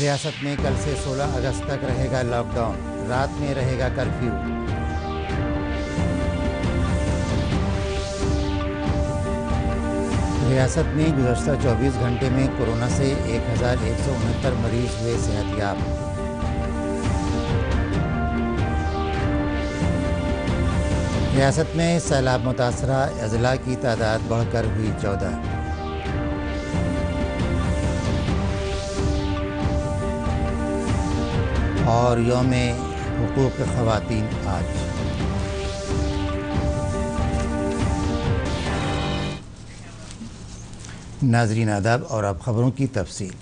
रियासत में कल से 16 अगस्त तक रहेगा लॉकडाउन, रात में रहेगा कर्फ्यू। रियासत में गुज़श्ता 24 घंटे में कोरोना से 1169 मरीज हुए सेहतयाब। रियासत में सैलाब मुतासरा अजला की तादाद बढ़कर हुई 14। और यौम हुकूक ख़वातीन आज। नाज़रीन आदाब, और अब ख़बरों की तफसील।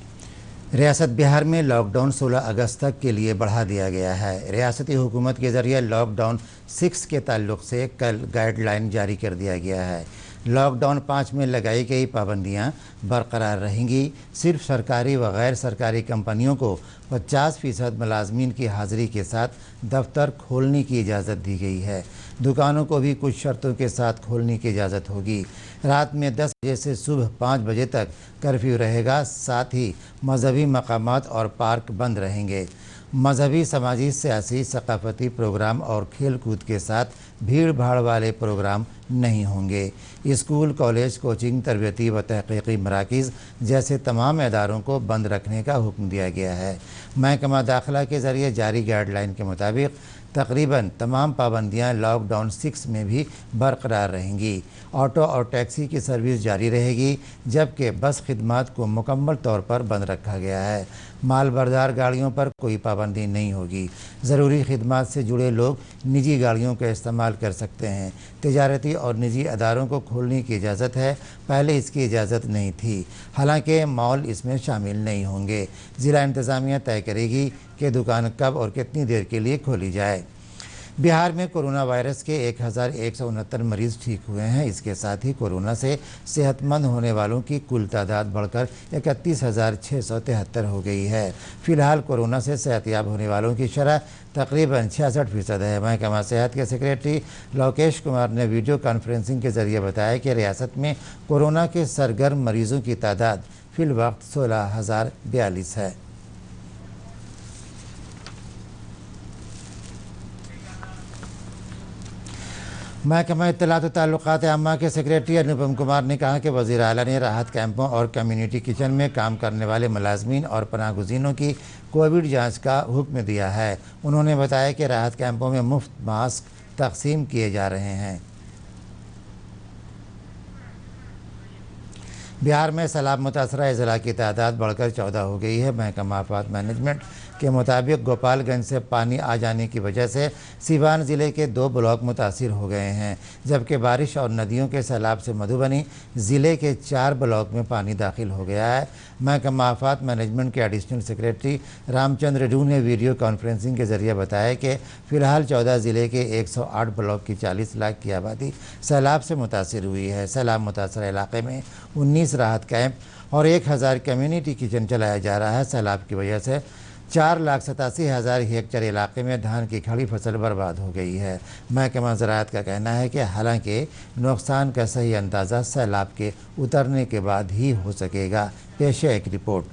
रियासत बिहार में लॉकडाउन 16 अगस्त तक के लिए बढ़ा दिया गया है। रियासती हुकूमत के ज़रिए लॉकडाउन 6 के ताल्लुक़ से कल गाइडलाइन जारी कर दिया गया है। लॉकडाउन 5 में लगाई गई पाबंदियां बरकरार रहेंगी। सिर्फ सरकारी व गैर सरकारी कंपनियों को 50% मुलाजमीन की हाज़िरी के साथ दफ्तर खोलने की इजाज़त दी गई है। दुकानों को भी कुछ शर्तों के साथ खोलने की इजाज़त होगी। रात में 10 बजे से सुबह 5 बजे तक कर्फ्यू रहेगा। साथ ही मजहबी मकामात और पार्क बंद रहेंगे। मजहबी, समाजी, सियासी, सकाफती प्रोग्राम और खेल कूद के साथ भीड़ भाड़ वाले प्रोग्राम नहीं होंगे। स्कूल, कॉलेज, कोचिंग, तरबियती व तहक़ीक़ी मराकिज़ जैसे तमाम इदारों को बंद रखने का हुक्म दिया गया है। महकमा दाखिला के ज़रिए जारी गाइडलाइन के मुताबिक तकरीबन तमाम पाबंदियां लॉकडाउन 6 में भी बरकरार रहेंगी। ऑटो और टैक्सी की सर्विस जारी रहेगी, जबकि बस खिदमात को मुकम्मल तौर पर बंद रखा गया है। माल बरदार गाड़ियों पर कोई पाबंदी नहीं होगी। ज़रूरी खिदमात से जुड़े लोग निजी गाड़ियों का इस्तेमाल कर सकते हैं। तिजारती और निजी अदारों को खोलने की इजाज़त है, पहले इसकी इजाज़त नहीं थी। हालांकि मॉल इसमें शामिल नहीं होंगे। ज़िला इंतज़ामिया तय करेगी कि दुकान कब और कितनी देर के लिए खोली जाए। बिहार में कोरोना वायरस के 1169 मरीज़ ठीक हुए हैं। इसके साथ ही कोरोना से सेहतमंद होने वालों की कुल तादाद बढ़कर 31,673 हो गई है। फ़िलहाल कोरोना से सेहतयाब होने वालों की शरह तकरीबन 66% है। महकमा सेहत के सेक्रेटरी लोकेश कुमार ने वीडियो कॉन्फ्रेंसिंग के ज़रिए बताया कि रियासत में कोरोना के सरगर्म मरीज़ों की तादाद फ़िलवक्त 16,042 है। महकमा इत्तलात व ताल्लुकात आम्मा के सेक्रेटरी अनुपम कुमार ने कहा कि वज़ीर आला ने राहत कैंपों और कम्युनिटी किचन में काम करने वाले मुलाजमीन और पनाहगज़ीनों की कोविड जांच का हुक्म दिया है। उन्होंने बताया कि राहत कैंपों में मुफ्त मास्क तकसीम किए जा रहे हैं। बिहार में सैलाब मुतासरा अजला की तादाद बढ़कर 14 हो गई है। महकमा आफात मैनेजमेंट के मुताबिक गोपालगंज से पानी आ जाने की वजह से सीवान ज़िले के 2 ब्लॉक मुतासिर हो गए हैं, जबकि बारिश और नदियों के सैलाब से मधुबनी ज़िले के 4 ब्लॉक में पानी दाखिल हो गया है। महकमा आफात मैनेजमेंट के एडिशनल सेक्रेटरी रामचंद्र डू ने वीडियो कॉन्फ्रेंसिंग के ज़रिए बताया कि फ़िलहाल 14 ज़िले के 108 ब्लॉक की 40 लाख की आबादी सैलाब से मुतासिर हुई है। सैलाब मुतासर इलाके में 19 राहत कैंप और 1000 कम्युनिटी किचन चलाया जा रहा है। सैलाब की वजह से 4,87,000 हेक्टेयर इलाके में धान की खड़ी फसल बर्बाद हो गई है। महकमा ज़राअत का कहना है कि हालांकि नुकसान का सही अंदाज़ा सैलाब के उतरने के बाद ही हो सकेगा। पेश है एक रिपोर्ट।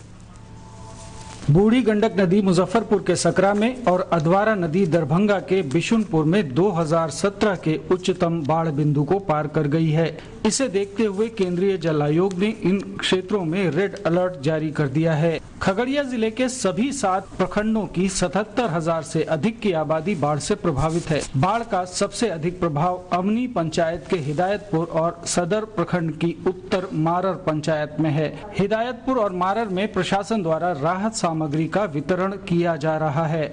बूढ़ी गंडक नदी मुजफ्फरपुर के सकरा में और अधवारा नदी दरभंगा के बिशुनपुर में 2017 के उच्चतम बाढ़ बिंदु को पार कर गई है। इसे देखते हुए केंद्रीय जल आयोग ने इन क्षेत्रों में रेड अलर्ट जारी कर दिया है। खगड़िया जिले के सभी 7 प्रखंडों की 77,000 से अधिक की आबादी बाढ़ से प्रभावित है। बाढ़ का सबसे अधिक प्रभाव अमनी पंचायत के हिदायतपुर और सदर प्रखंड की उत्तर मारर पंचायत में है। हिदायतपुर और मारर में प्रशासन द्वारा राहत सामग्री का वितरण किया जा रहा है।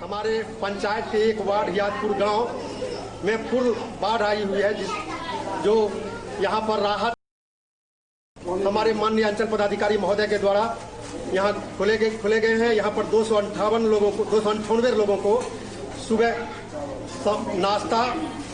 हमारे पंचायत के एक वार्ड हिदायतपुर गांव में पूर्ण बाढ़ आई हुई है, जो यहाँ पर राहत हमारे माननीय अंचल पदाधिकारी महोदय के द्वारा यहाँ खोले गए हैं। यहाँ पर 298 लोगों को सुबह नाश्ता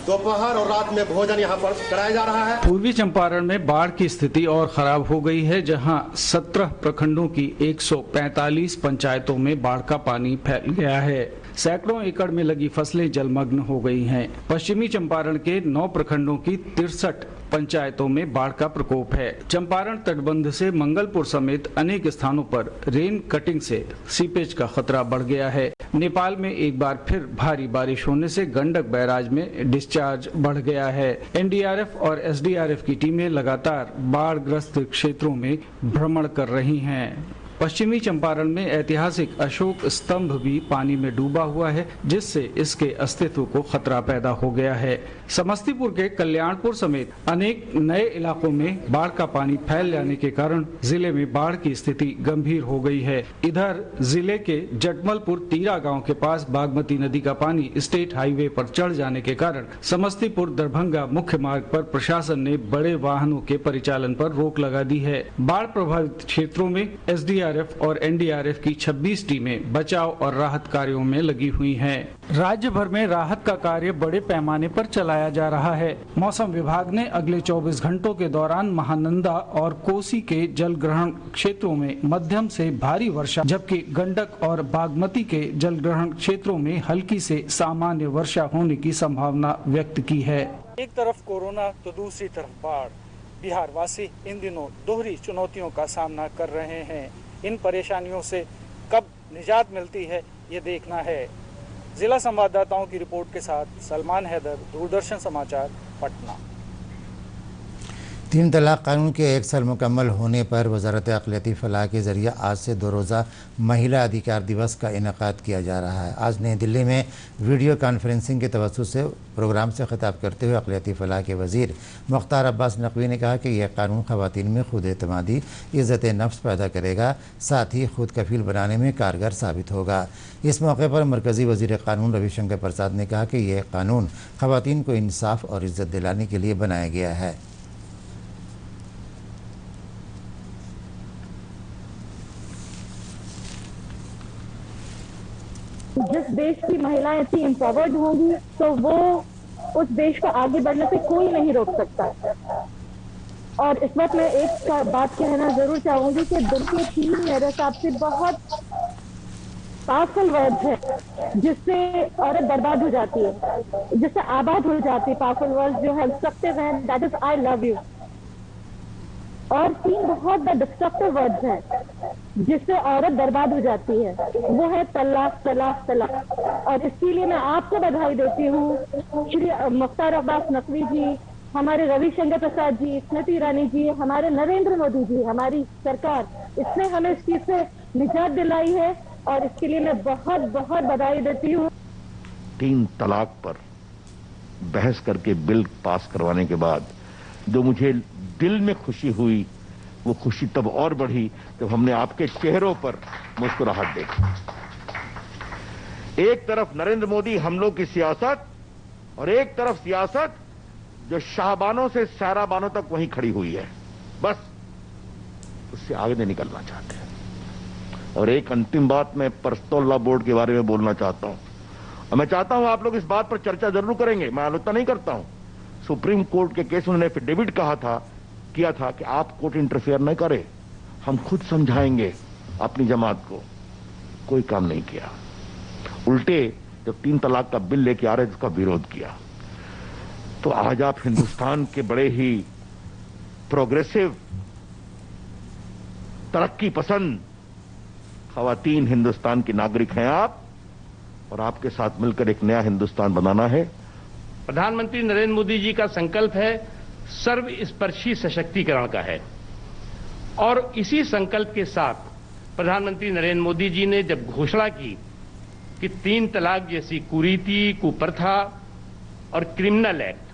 दोपहर और रात में भोजन यहाँ पर कराया जा रहा है। पूर्वी चंपारण में बाढ़ की स्थिति और खराब हो गई है, जहां 17 प्रखंडों की 145 पंचायतों में बाढ़ का पानी फैल गया है। सैकड़ों एकड़ में लगी फसलें जलमग्न हो गई हैं। पश्चिमी चंपारण के 9 प्रखंडों की 63 पंचायतों में बाढ़ का प्रकोप है। चंपारण तटबंध से मंगलपुर समेत अनेक स्थानों पर रेन कटिंग से सीपेज का खतरा बढ़ गया है। नेपाल में एक बार फिर भारी बारिश होने से गंडक बैराज में डिस्चार्ज बढ़ गया है। एनडीआरएफ और एसडीआरएफ की टीमें लगातार बाढ़ग्रस्त क्षेत्रों में भ्रमण कर रही हैं। पश्चिमी चंपारण में ऐतिहासिक अशोक स्तंभ भी पानी में डूबा हुआ है, जिससे इसके अस्तित्व को खतरा पैदा हो गया है। समस्तीपुर के कल्याणपुर समेत अनेक नए इलाकों में बाढ़ का पानी फैल जाने के कारण जिले में बाढ़ की स्थिति गंभीर हो गई है। इधर जिले के जटमलपुर तीरा गांव के पास बागमती नदी का पानी स्टेट हाईवे पर चढ़ जाने के कारण समस्तीपुर दरभंगा मुख्य मार्ग पर प्रशासन ने बड़े वाहनों के परिचालन पर रोक लगा दी है। बाढ़ प्रभावित क्षेत्रों में एसडीआरएफ और एनडीआरएफ की 26 टीमें बचाव और राहत कार्यों में लगी हुई हैं। राज्य भर में राहत का कार्य बड़े पैमाने पर चलाया जा रहा है। मौसम विभाग ने अगले 24 घंटों के दौरान महानंदा और कोसी के जलग्रहण क्षेत्रों में मध्यम से भारी वर्षा, जबकि गंडक और बागमती के जलग्रहण क्षेत्रों में हल्की से सामान्य वर्षा होने की संभावना व्यक्त की है। एक तरफ कोरोना तो दूसरी तरफ बाढ़। बिहार वासी इन दिनों दोहरी चुनौतियों का सामना कर रहे हैं। इन परेशानियों से कब निजात मिलती है, ये देखना है। जिला संवाददाताओं की रिपोर्ट के साथ सलमान हैदर, दूरदर्शन समाचार, पटना। 3 तलाक कानून के 1 साल मुकम्मल होने पर वजारत अक़लियती फ़लाह के ज़रिए आज से 2 रोज़ा महिला अधिकार दिवस का इनेकाद किया जा रहा है। आज नई दिल्ली में वीडियो कॉन्फ्रेंसिंग के तवज्जुह से प्रोग्राम से खिताब करते हुए अक़लियती फ़लाह के वज़ीर मुख्तार अब्बास नकवी ने कहा कि यह कानून ख़वातीन में खुद एतमादी, इज़्ज़त नफ्स पैदा करेगा, साथ ही खुद कफ़ील बनाने में कारगर साबित होगा। इस मौके पर मरकज़ी वज़ीर क़ानून रविशंकर प्रसाद ने कहा कि यह कानून ख़वातीन को इंसाफ और इज़्ज़त दिलाने के लिए बनाया गया है। जिस देश की महिलाएं इतनी एम्पावर्ड होंगी तो वो उस देश को आगे बढ़ने से कोई नहीं रोक सकता। और इस वक्त मैं एक बात कहना जरूर चाहूंगी कि दिन के 3 मेरे हिसाब से बहुत पावरफुल वर्ड्स है जिससे औरत बर्बाद हो जाती है, जिससे आबाद हो जाती है। पावरफुल वर्ड्स जो है डिस्ट्रक्टिव है, that is I love you. और 3 बहुत डिस्ट्रक्टिव वर्ड्स हैं जिससे औरत बर्बाद हो जाती है, वो है तलाक तलाक तलाक। और इसके लिए मैं आपको बधाई देती हूँ, श्री मुख्तार अब्बास नकवी जी, हमारे रविशंकर प्रसाद जी, स्मृति ईरानी जी, हमारे नरेंद्र मोदी जी, हमारी सरकार, इसने हमें इस चीज से निजात दिलाई है और इसके लिए मैं बहुत बहुत बधाई देती हूँ। 3 तलाक पर बहस करके बिल पास करवाने के बाद जो मुझे दिल में खुशी हुई, वो खुशी तब और बढ़ी जब हमने आपके चेहरों पर मुस्कुराहट देखी। एक तरफ नरेंद्र मोदी हम लोग की सियासत और एक तरफ सियासत जो शाहबानों से साराबानों तक वहीं खड़ी हुई है, बस उससे आगे नहीं निकलना चाहते हैं। और एक अंतिम बात मैं पर्सनल लॉ बोर्ड के बारे में बोलना चाहता हूं, और मैं चाहता हूं आप लोग इस बात पर चर्चा जरूर करेंगे, मैं आलोचना नहीं करता हूं। सुप्रीम कोर्ट के केस में उन्होंने एफिडेविट किया था कि आप कोर्ट इंटरफेयर न करें, हम खुद समझाएंगे अपनी जमात को। कोई काम नहीं किया, उल्टे जब 3 तलाक का बिल लेके आ रहे थे उसका विरोध किया। तो आज आप हिंदुस्तान के बड़े ही प्रोग्रेसिव, तरक्की पसंद खवातीन हिंदुस्तान की नागरिक हैं आप, और आपके साथ मिलकर एक नया हिंदुस्तान बनाना है। प्रधानमंत्री नरेंद्र मोदी जी का संकल्प है सर्वस्पर्शी सशक्तिकरण का है, और इसी संकल्प के साथ प्रधानमंत्री नरेंद्र मोदी जी ने जब घोषणा की कि 3 तलाक जैसी कुरीति, कुप्रथा और क्रिमिनल एक्ट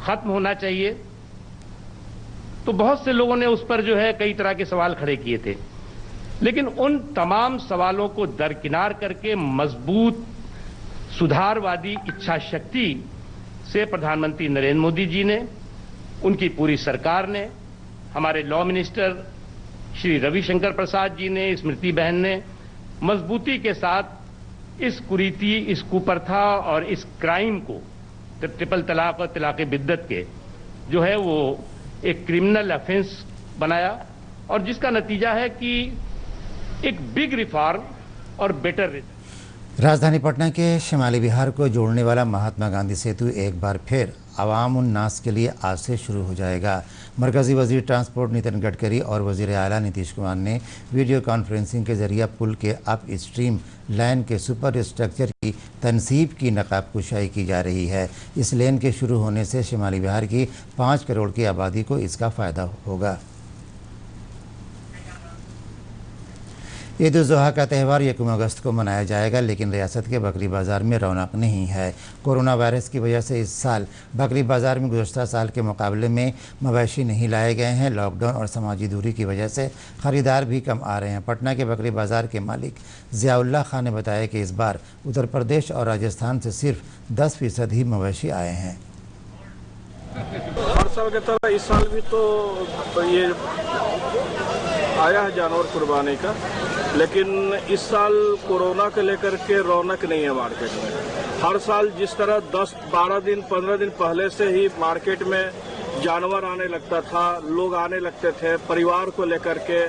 खत्म होना चाहिए, तो बहुत से लोगों ने उस पर जो है कई तरह के सवाल खड़े किए थे। लेकिन उन तमाम सवालों को दरकिनार करके मजबूत सुधारवादी इच्छा शक्ति से प्रधानमंत्री नरेंद्र मोदी जी ने, उनकी पूरी सरकार ने, हमारे लॉ मिनिस्टर श्री रविशंकर प्रसाद जी ने, स्मृति बहन ने मजबूती के साथ इस कुरीति, इस कुप्रथा और इस क्राइम को ट्रिपल तलाक और तलाक बिद्दत के जो है वो एक क्रिमिनल ऑफेंस बनाया, और जिसका नतीजा है कि एक बिग रिफॉर्म और बेटर रिजल्ट। राजधानी पटना के शिमाली बिहार को जोड़ने वाला महात्मा गांधी सेतु एक बार फिर अवाम उन्नास के लिए आज से शुरू हो जाएगा। मरकजी वजीर ट्रांसपोर्ट नितिन गडकरी और वजीर आला नीतीश कुमार ने वीडियो कॉन्फ्रेंसिंग के जरिए पुल के अप स्ट्रीम लाइन के सुपर स्ट्रक्चर की तनसीब की नकाब कुशाई की जा रही है। इस लेन के शुरू होने से शिमाली बिहार की 5 करोड़ की आबादी को इसका फ़ायदा होगा। ईद उल ज़ुहा का त्यौहार 1 अगस्त को मनाया जाएगा, लेकिन रियासत के बकरी बाज़ार में रौनक नहीं है। कोरोना वायरस की वजह से इस साल बकरी बाज़ार में गुज़श्ता साल के मुकाबले में मवेशी नहीं लाए गए हैं। लॉकडाउन और समाजी दूरी की वजह से ख़रीदार भी कम आ रहे हैं। पटना के बकरी बाज़ार के मालिक ज़ियाउल्लाह खान ने बताया कि इस बार उत्तर प्रदेश और राजस्थान से सिर्फ 10% ही मवेशी आए हैं। हर साल की तरह इस साल भी तो ये आया है जानवर कुर्बानी का, लेकिन इस साल कोरोना को लेकर के रौनक नहीं है मार्केट में। हर साल जिस तरह 10, 12 दिन, 15 दिन पहले से ही मार्केट में जानवर आने लगता था, लोग आने लगते थे परिवार को लेकर के।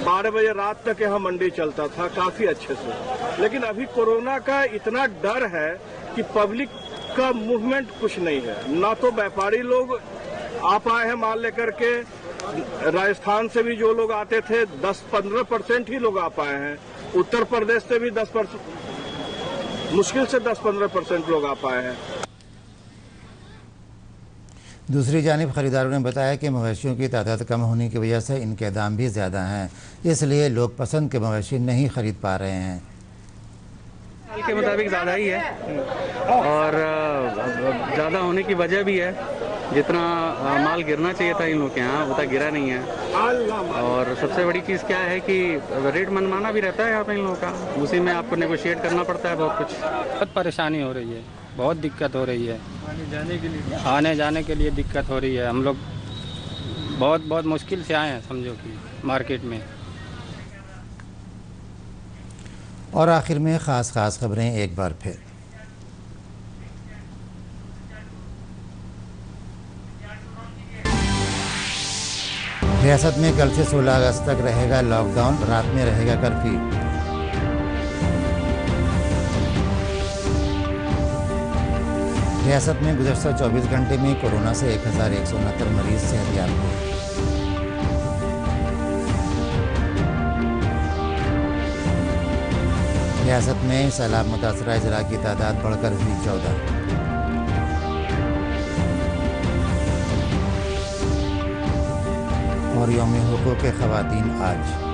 12 बजे रात तक यहाँ मंडी चलता था काफी अच्छे से, लेकिन अभी कोरोना का इतना डर है कि पब्लिक का मूवमेंट कुछ नहीं है। ना तो व्यापारी लोग आ पाए हैं माल लेकर के, राजस्थान से भी जो लोग आते थे 10-15% ही लोग आ पाए हैं, उत्तर प्रदेश से भी 10%, मुश्किल से 10-15% लोग आ पाए हैं। दूसरी जानिब खरीदारों ने बताया कि मवेशियों की तादाद कम होने की वजह से इनके दाम भी ज़्यादा हैं, इसलिए लोग पसंद के मवेशी नहीं खरीद पा रहे हैं। साल के मुताबिक ज़्यादा ही है, और ज़्यादा होने की वजह भी है, जितना माल गिरना चाहिए था इन लोग के यहाँ उतना गिरा नहीं है। और सबसे बड़ी चीज़ क्या है कि रेट मनमाना भी रहता है यहाँ पे इन लोगों का, उसी में आपको नेगोशिएट करना पड़ता है बहुत कुछ। बहुत परेशानी हो रही है, बहुत दिक्कत हो रही है, आने जाने के लिए दिक्कत हो रही है। हम लोग बहुत मुश्किल से आए हैं समझो कि मार्केट में। और आखिर में ख़ास खबरें एक बार फिर। रियासत में कल से 16 अगस्त तक रहेगा लॉकडाउन, रात में रहेगा कर्फ्यू। रियासत में गुज़श्ता 24 घंटे में कोरोना से 1169 मरीज सेहतयाब हुए। रियासत में सैलाब मुतासरा अजला की तादाद बढ़कर हुई 14। और यौम हुकूक़ ख़वातीन आज।